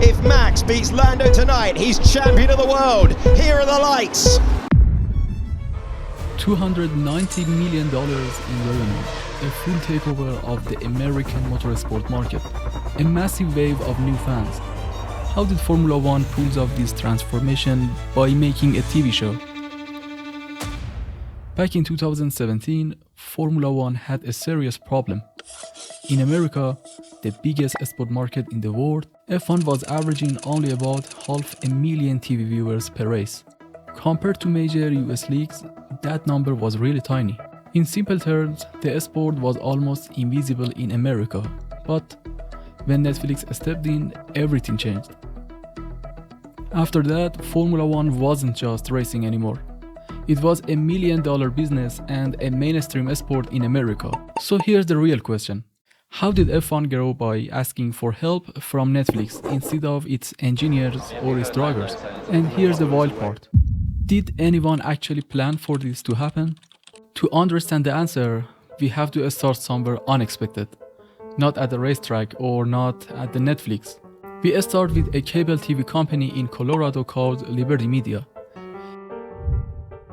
If Max beats Lando tonight, he's champion of the world. Here are the lights. $290 million in revenue, a full takeover of the American motorsport market, a massive wave of new fans. How did Formula One pull off this transformation by making a TV show? Back in 2017, Formula One had a serious problem. In America, the biggest sport market in the world, F1 was averaging only about 500,000 TV viewers per race. Compared to major US leagues, that number was really tiny. In simple terms, the sport was almost invisible in America. But when Netflix stepped in, everything changed. After that, Formula One wasn't just racing anymore. It was $1 million business and a mainstream sport in America. So here's the real question. How did F1 grow by asking for help from Netflix instead of its engineers or its drivers? And here's the wild part. Did anyone actually plan for this to happen? To understand the answer, we have to start somewhere unexpected. Not at the racetrack or not at the Netflix. We start with a cable TV company in Colorado called Liberty Media.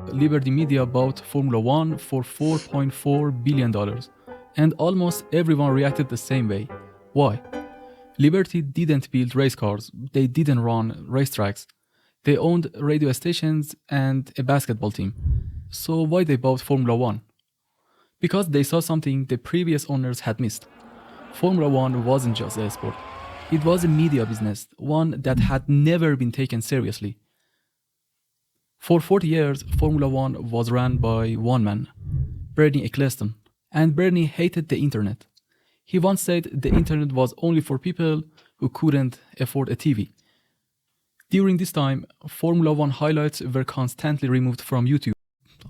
Liberty Media bought Formula One for $4.4 billion. And almost everyone reacted the same way. Why? Liberty didn't build race cars, they didn't run racetracks. They owned radio stations and a basketball team. So why they bought Formula One? Because they saw something the previous owners had missed. Formula One wasn't just a sport. It was a media business, one that had never been taken seriously. For 40 years, Formula One was run by one man, Bernie Eccleston. And Bernie hated the internet. He once said the internet was only for people who couldn't afford a TV. During this time, Formula One highlights were constantly removed from YouTube.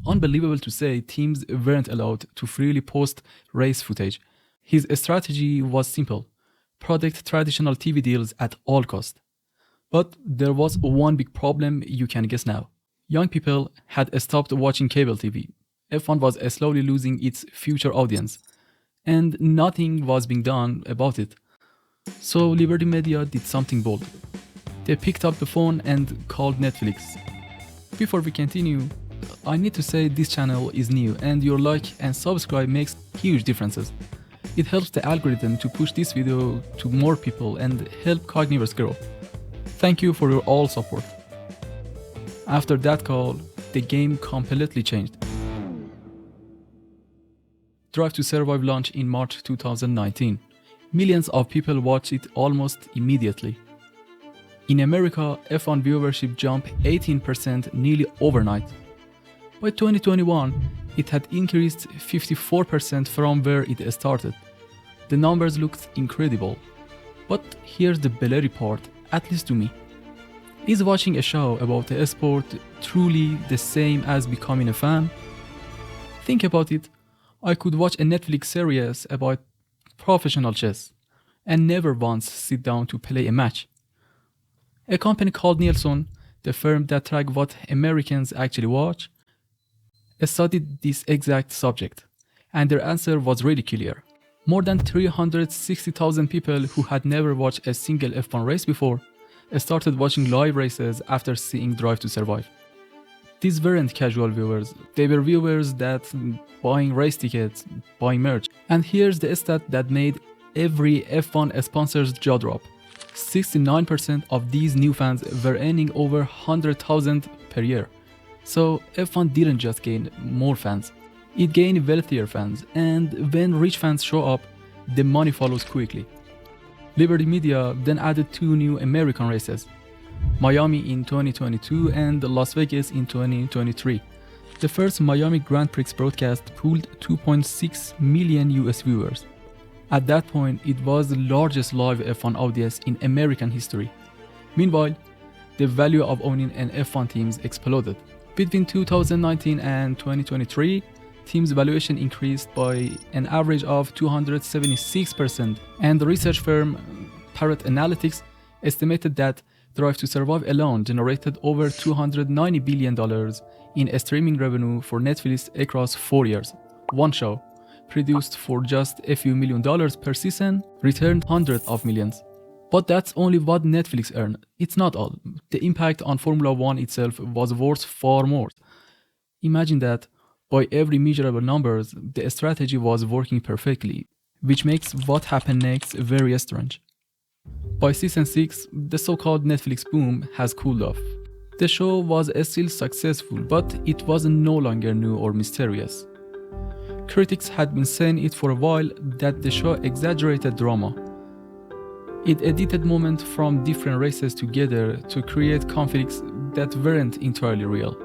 Unbelievable to say, teams weren't allowed to freely post race footage. His strategy was simple: protect traditional TV deals at all costs. But there was one big problem you can guess now. Young people had stopped watching cable TV. F1 was slowly losing its future audience, and nothing was being done about it. So Liberty Media did something bold. They picked up the phone and called Netflix. Before we continue, I need to say this channel is new and your like and subscribe makes huge differences. It helps the algorithm to push this video to more people and help Cogniverse grow. Thank you for your all support. After that call, the game completely changed. Drive to Survive launched in March 2019. Millions of people watched it almost immediately. In America, F1 viewership jumped 18% nearly overnight. By 2021, it had increased 54% from where it started. The numbers looked incredible. But here's the blurry part, at least to me. Is watching a show about a sport truly the same as becoming a fan? Think about it. I could watch a Netflix series about professional chess and never once sit down to play a match. A company called Nielsen, the firm that tracks what Americans actually watch, studied this exact subject, and their answer was really clear. More than 360,000 people who had never watched a single F1 race before started watching live races after seeing Drive to Survive. These weren't casual viewers, they were viewers that buying race tickets, buying merch. And here's the stat that made every F1 sponsor's jaw drop. 69% of these new fans were earning over 100,000 per year. So F1 didn't just gain more fans, it gained wealthier fans, and when rich fans show up, the money follows quickly. Liberty Media then added 2 new American races, Miami in 2022 and Las Vegas in 2023. The first Miami Grand Prix broadcast pulled 2.6 million US viewers. At that point, it was the largest live F1 audience in American history. Meanwhile, the value of owning an F1 team exploded. Between 2019 and 2023, teams' valuation increased by an average of 276%, and the research firm Parrot Analytics estimated that Drive to Survive alone generated over $290 billion in streaming revenue for Netflix across 4 years. One show, produced for just a few $1 million per season, returned hundreds of millions. But that's only what Netflix earned. It's not all. The impact on Formula One itself was worth far more. Imagine that by every measurable numbers, the strategy was working perfectly, which makes what happened next very strange. By season 6, the so-called Netflix boom has cooled off. The show was still successful, but it was no longer new or mysterious. Critics had been saying it for a while that the show exaggerated drama. It edited moments from different races together to create conflicts that weren't entirely real.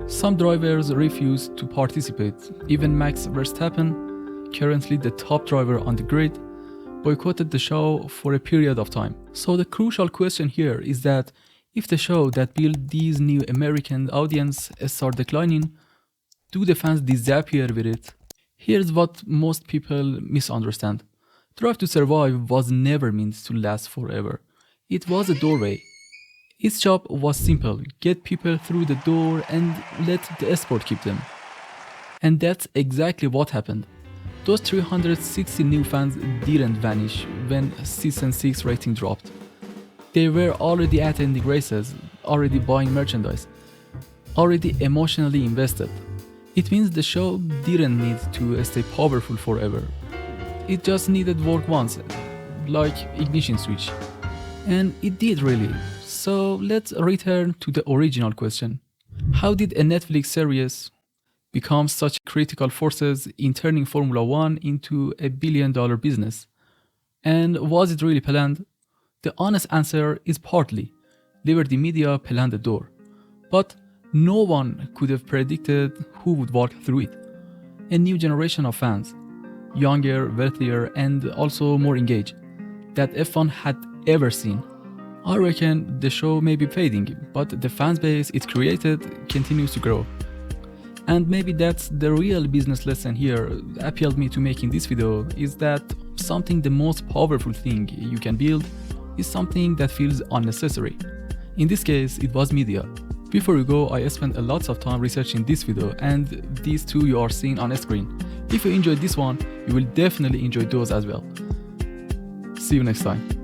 Some drivers refused to participate. Even Max Verstappen, currently the top driver on the grid, boycotted the show for a period of time. So the crucial question here is that if the show that built these new American audience start declining, do the fans disappear with it? Here's what most people misunderstand. Drive to Survive was never meant to last forever. It was a doorway. Its job was simple: get people through the door and let the sport keep them. And that's exactly what happened. Those 360 new fans didn't vanish when season 6 rating dropped. They were already attending races, already buying merchandise, already emotionally invested. It means the show didn't need to stay powerful forever. It just needed work once, like ignition switch. And it did really. So let's return to the original question. How did a Netflix series become such critical forces in turning Formula One into a billion-dollar business? And was it really planned? The honest answer is partly. Liberty Media planned the door. But no one could have predicted who would walk through it. A new generation of fans, younger, wealthier, and also more engaged, that F1 had ever seen. I reckon the show may be fading, but the fan base it created continues to grow. And maybe that's the real business lesson here that appealed me to making this video, is that something the most powerful thing you can build is something that feels unnecessary. In this case, it was media. Before we go, I spent a lot of time researching this video and these two you are seeing on screen. If you enjoyed this one, you will definitely enjoy those as well. See you next time.